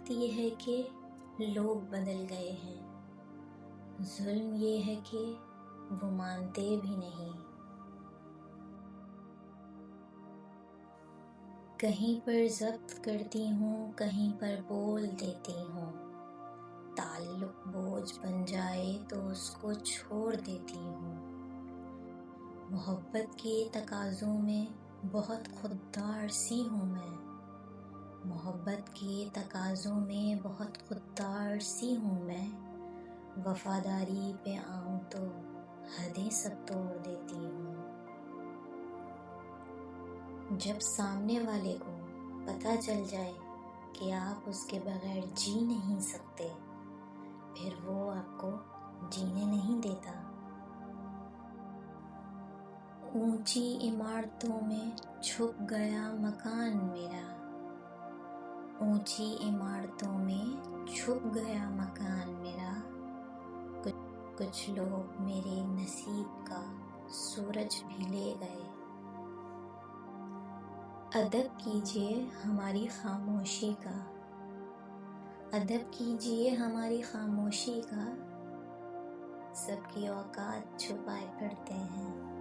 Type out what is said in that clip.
بات یہ ہے کہ لوگ بدل گئے ہیں، ظلم یہ ہے کہ وہ مانتے بھی نہیں۔ کہیں پر ضبط کرتی ہوں، کہیں پر بول دیتی ہوں، تعلق بوجھ بن جائے تو اس کو چھوڑ دیتی ہوں۔ محبت کے تقاضوں میں بہت خوددار سی ہوں میں، محبت کے تقاضوں میں بہت خوددار سی ہوں میں، وفاداری پہ آؤں تو حدیں سب توڑ دیتی ہوں۔ جب سامنے والے کو پتہ چل جائے کہ آپ اس کے بغیر جی نہیں سکتے، پھر وہ آپ کو جینے نہیں دیتا۔ اونچی عمارتوں میں چھپ گیا مکان میرا، اونچی عمارتوں میں چھپ گیا مکان میرا، کچھ لوگ میرے نصیب کا سورج بھی لے گئے۔ ادب کیجیے ہماری خاموشی کا، ادب کیجیے ہماری خاموشی کا، سب کی اوقات چھپائے پھرتے ہیں۔